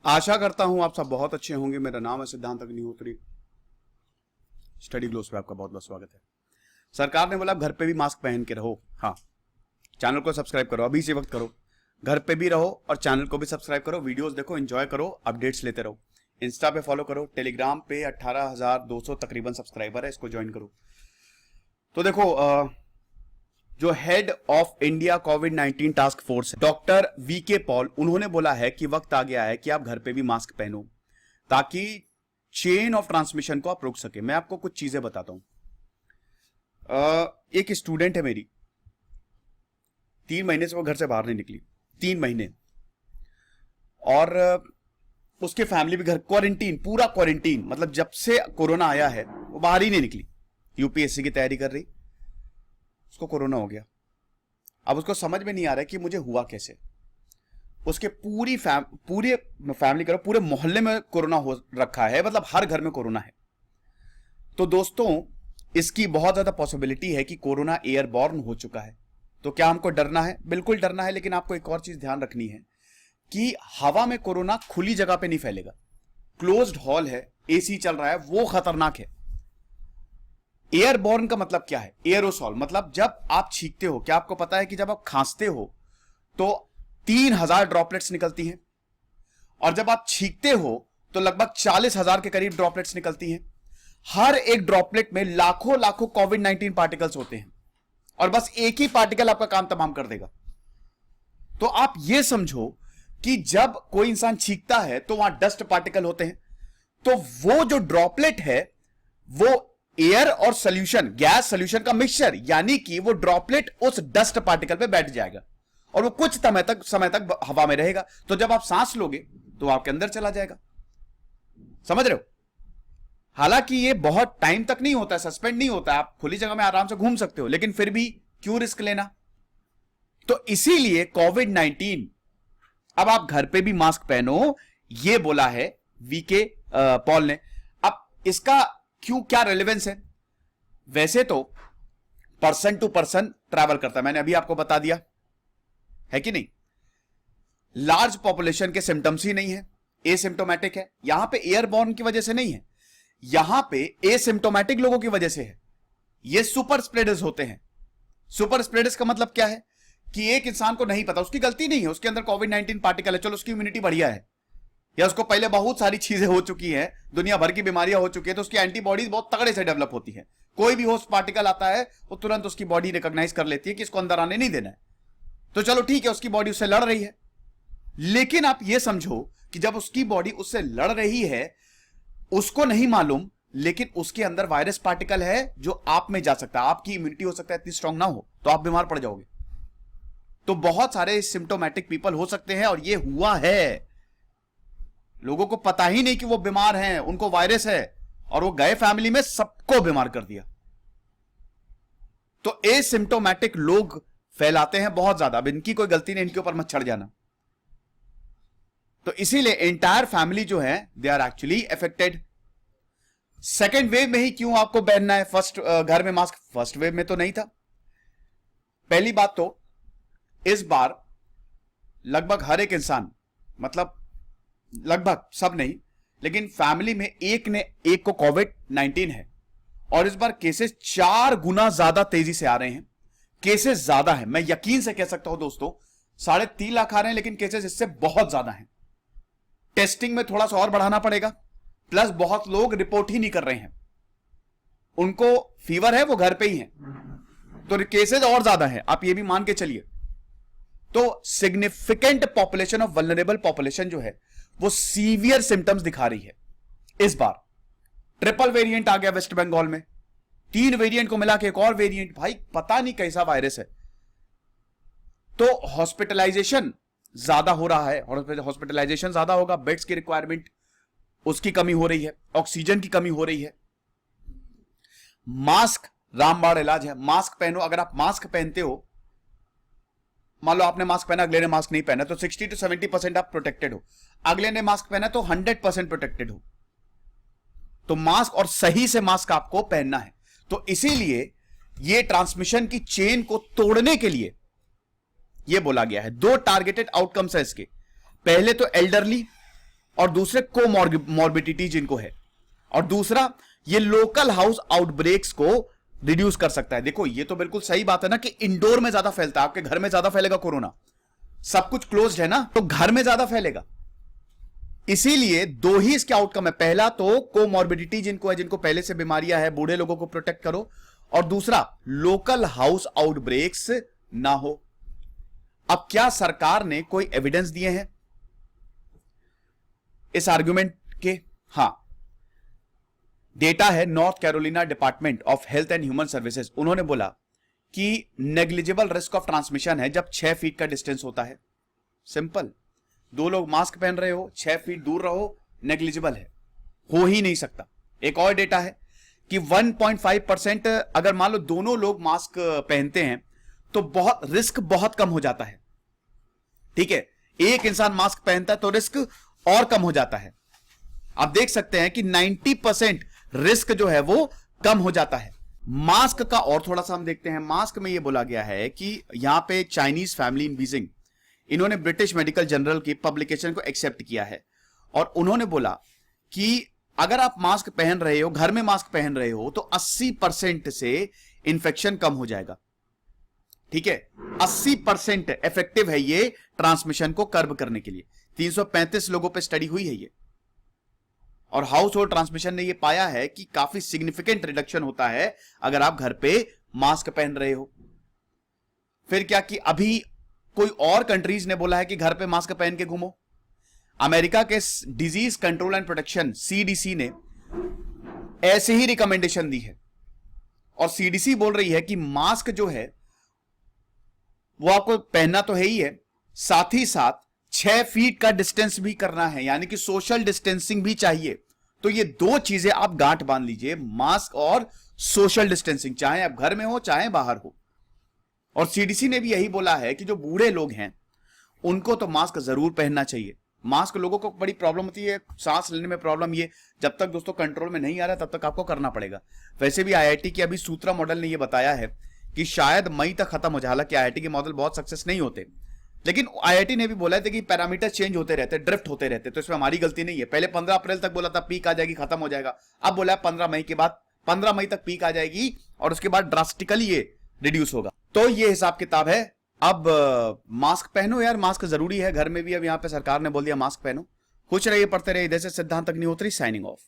आशा करता हूं आप सब बहुत अच्छे होंगे। मेरा नाम है सिद्धांत अग्निहोत्री। स्टडी ग्लोस पे आपका बहुत बहुत स्वागत है। सरकार ने बोला घर पे भी मास्क पहन के रहो। हाँ, चैनल को सब्सक्राइब करो, अभी से वक्त करो। घर पे भी रहो और चैनल को भी सब्सक्राइब करो, वीडियोस देखो, एंजॉय करो, अपडेट्स लेते रहो। इंस्टा पे फॉलो करो, टेलीग्राम पे 18,200 तकरीबन सब्सक्राइबर है, इसको ज्वाइन करो। तो देखो, जो हेड ऑफ इंडिया कोविड-19 task force doctor VK Paul, उन्होंने बोला है कि वक्त आ गया है कि आप घर पे भी मास्क पहनो ताकि चेन ऑफ ट्रांसमिशन को आप रोक सके। मैं आपको कुछ चीजें बताता हूं। एक स्टूडेंट है मेरी, 3 महीने से वो घर से बाहर नहीं निकली, 3 महीने, और उसके फैमिली भी घर क्वारंटीन, पूरा क्वारंटीन, मतलब जब से कोरोना आया है वो बाहर ही नहीं निकली। यूपीएससी की तैयारी कर रही, उसको कोरोना हो गया। अब उसको समझ में नहीं आ रहा है कि मुझे हुआ कैसे। उसके पूरे फैमिली करो, पूरे मोहल्ले में कोरोना हो रखा है, मतलब हर घर में कोरोना है। तो दोस्तों, इसकी बहुत ज्यादा पॉसिबिलिटी है कि कोरोना एयरबॉर्न हो चुका है। तो क्या हमको डरना है? बिल्कुल डरना है, लेकिन आपको एक और चीज ध्यान रखनी है कि हवा में कोरोना खुली जगह पे नहीं फैलेगा। क्लोज्ड हॉल है, एसी चल रहा है, वो खतरनाक है। एयरबॉर्न का मतलब क्या है? एयरोसॉल मतलब जब आप छींकते हो, क्या आपको पता है कि जब आप खांसते हो तो 3,000 ड्रॉपलेट्स निकलती हैं, और जब आप छींकते हो तो लगभग 40,000 के करीब ड्रॉपलेट्स निकलती हैं। हर एक ड्रॉपलेट में लाखों लाखों कोविड-19 पार्टिकल्स होते हैं, और बस एक ही पार्टिकल आपका काम तमाम कर देगा। तो आप यह समझो कि जब कोई इंसान छींकता है तो वहां डस्ट पार्टिकल होते हैं, तो वो जो ड्रॉपलेट है वो एयर और सोल्यूशन, गैस सोल्यूशन का मिक्सचर, यानी कि वो ड्रॉपलेट उस डस्ट पार्टिकल पे बैठ जाएगा और वो कुछ समय तक हवा में रहेगा। तो जब आप सांस लोगे तो आपके अंदर चला जाएगा। समझ रहे हो? हालांकि ये बहुत टाइम तक नहीं होता है, सस्पेंड नहीं होता है, आप खुली जगह में आराम से घूम सकते हो, लेकिन फिर भी क्यों रिस्क लेना? तो इसीलिए कोविड-19, अब आप घर पे भी मास्क पहनो, ये बोला है वीके पॉल ने। अब इसका क्यों, क्या रेलेवेंस है? वैसे तो पर्सन टू पर्सन ट्रैवल करता है, मैंने अभी आपको बता दिया है कि नहीं। लार्ज पॉपुलेशन के सिम्टम्स ही नहीं है, एसिम्टोमेटिक है। यहां पे एयरबॉर्न की वजह से नहीं है, यहां पे एसिम्टोमेटिक लोगों की वजह से है। ये सुपर स्प्रेडर्स होते हैं। सुपर स्प्रेडर्स का मतलब क्या है कि एक इंसान को नहीं पता, उसकी गलती नहीं है, उसके अंदर कोविड-19 पार्टिकल है, चलो उसकी इम्यूनिटी बढ़िया है, या उसको पहले बहुत सारी चीजें हो चुकी हैं, दुनिया भर की बीमारियां हो चुकी है, तो उसकी एंटीबॉडीज बहुत तगड़े से डेवलप होती है। कोई भी होस्ट पार्टिकल आता है वो तुरंत उसकी बॉडी रिकॉग्नाइज कर लेती है कि इसको अंदर आने नहीं देना है। तो चलो ठीक है, उसकी बॉडी उससे लड़ रही है, लेकिन आप ये समझो कि जब उसकी बॉडी उससे लड़ रही है, उसको नहीं मालूम, लेकिन उसके अंदर वायरस पार्टिकल है जो आप में जा सकता है। आपकी इम्यूनिटी हो सकता है इतनी स्ट्रांग ना हो, तो आप बीमार पड़ जाओगे। तो बहुत सारे सिम्टोमेटिक पीपल हो सकते हैं, और ये हुआ है। लोगों को पता ही नहीं कि वो बीमार हैं, उनको वायरस है, और वो गए फैमिली में सबको बीमार कर दिया। तो एसिम्टोमेटिक लोग फैलाते हैं बहुत ज्यादा। अब इनकी कोई गलती नहीं, इनके ऊपर मत चढ़ जाना। तो इसीलिए एंटायर फैमिली जो है, they are actually affected. Second wave में ही क्यों आपको पहनना है फर्स्ट घर में मास्क? फर्स्ट वेव में तो नहीं था। पहली बात तो इस बार लगभग हर एक इंसान, मतलब लगभग सब नहीं, लेकिन फैमिली में एक को कोविड-19 है, और इस बार केसेस 4 गुना ज्यादा तेजी से आ रहे हैं। केसेस ज्यादा है, मैं यकीन से कह सकता हूं दोस्तों, 3.5 लाख आ रहे हैं, लेकिन केसेस इससे बहुत ज्यादा हैं। टेस्टिंग में थोड़ा सा और बढ़ाना पड़ेगा, प्लस बहुत लोग रिपोर्ट ही नहीं कर रहे हैं, उनको फीवर है, वो घर पे ही है, तो केसेस और ज्यादा है, आप ये भी मान के चलिए। तो significant population of vulnerable population जो है वो सीवियर सिम्टम्स दिखा रही है। इस बार ट्रिपल वेरिएंट आ गया वेस्ट बंगाल में, 3 वेरिएंट को मिला के एक और वेरिएंट, भाई पता नहीं कैसा वायरस है। तो हॉस्पिटलाइजेशन ज्यादा हो रहा है, और हॉस्पिटलाइजेशन ज्यादा होगा, बेड्स की रिक्वायरमेंट उसकी कमी हो रही है, ऑक्सीजन की कमी हो रही है। मास्क रामबाण इलाज है। मास्क पहनो। अगर आप मास्क पहनते हो, मान लो आपने मास्क पहना, अगले ने मास्क नहीं पहना, तो 60 to 70% आप प्रोटेक्टेड हो। अगले ने मास्क पहना तो 100% प्रोटेक्टेड हो। तो मास्क, और सही से मास्क आपको पहनना है। तो इसीलिए ये ट्रांसमिशन की चेन को तोड़ने के लिए यह बोला गया है। 2 टारगेटेड आउटकम्स है इसके। पहले तो एल्डरली, और दूसरे कोमॉर्बिडिटी जिनको है, और दूसरा ये लोकल हाउस आउटब्रेक्स को रिड्यूस कर सकता है। देखो ये तो बिल्कुल सही बात है ना कि इंडोर में ज्यादा फैलता है, आपके घर में ज्यादा फैलेगा कोरोना, सब कुछ क्लोज्ड है ना, तो घर में ज्यादा फैलेगा। इसीलिए दो ही इसके आउटकम है, पहला तो कोमॉर्बिडिटी जिनको है, जिनको पहले से बीमारियां है, बूढ़े लोगों को प्रोटेक्ट करो, और दूसरा लोकल हाउस आउटब्रेक्स ना हो। अब क्या सरकार ने कोई एविडेंस दिए हैं इस आर्गुमेंट के? हां, डेटा है north Carolina department of health and human services, उन्होंने बोला कि नेग्लिजिबल रिस्क ऑफ ट्रांसमिशन है जब 6 फीट का डिस्टेंस होता है। सिंपल, दो लोग मास्क पहन रहे हो, 6 फीट दूर रहो, नेग्लिजिबल है, हो ही नहीं सकता। एक और डेटा है कि 1.5% अगर मान लो दोनों लोग मास्क पहनते हैं तो बहुत रिस्क बहुत कम हो जाता है। ठीक है, एक इंसान मास्क पहनता है तो रिस्क और कम हो जाता है। आप देख सकते हैं कि 90% रिस्क जो है वो कम हो जाता है। मास्क का और थोड़ा सा हम देखते हैं। मास्क में ये बोला गया है कि यहां पे चाइनीज फैमिली इन बीजिंग, इन्होंने ब्रिटिश मेडिकल जर्नल की पब्लिकेशन को एक्सेप्ट किया है और उन्होंने बोला कि अगर आप मास्क पहन रहे हो, घर में मास्क पहन रहे हो, तो 80% से इंफेक्शन कम हो जाएगा। ठीक है, 80% इफेक्टिव है ये ट्रांसमिशन को कर्ब करने के लिए। 335 लोगों पे स्टडी हुई है ये, और हाउस होल्ड ट्रांसमिशन ने ये पाया है कि काफी सिग्निफिकेंट रिडक्शन होता है अगर आप घर पे मास्क पहन रहे हो। फिर क्या कि अभी कोई और कंट्रीज ने बोला है कि घर पे मास्क पहन के घूमो। अमेरिका के disease control and protection CDC ने ऐसे ही रिकमेंडेशन दी है, और सीडीसी बोल रही है कि मास्क जो है वो आपको पहनना तो है ही है, साथ ही साथ 6 फीट का डिस्टेंस भी करना है, यानी कि सोशल डिस्टेंसिंग भी चाहिए। तो ये दो चीजें आप गांठ बांध लीजिए, मास्क और सोशल डिस्टेंसिंग, चाहे आप घर में हो चाहे बाहर हो। और सीडीसी ने भी यही बोला है कि जो बूढ़े लोग हैं उनको तो मास्क जरूर पहनना चाहिए। मास्क लोगों को बड़ी प्रॉब्लम होती है, सांस लेने में प्रॉब्लम, ये जब तक दोस्तों कंट्रोल में नहीं आ रहा तब तक आपको करना पड़ेगा। वैसे भी आईआईटी की अभी सूत्रा मॉडल ने यह बताया है कि शायद मई तक खत्म हो जाए। हालांकि आईआईटी के मॉडल बहुत सक्सेस नहीं होते, लेकिन आईआईटी ने भी बोला था कि पैरामीटर चेंज होते रहते, ड्रिफ्ट होते रहते, तो इसमें हमारी गलती नहीं है। पहले 15 अप्रैल तक बोला था पीक आ जाएगी, खत्म हो जाएगा, अब बोला 15 मई के बाद, 15 मई तक पीक आ जाएगी और उसके बाद ड्रास्टिकली ये रिड्यूस होगा। तो ये हिसाब किताब है। अब मास्क पहनो यार, मास्क जरूरी है, घर में भी अब यहाँ पे सरकार ने बोल दिया मास्क पहनो। खुश रहिए, पढ़ते रहिए। इधर से सिद्धांत अग्निहोत्री साइनिंग ऑफ।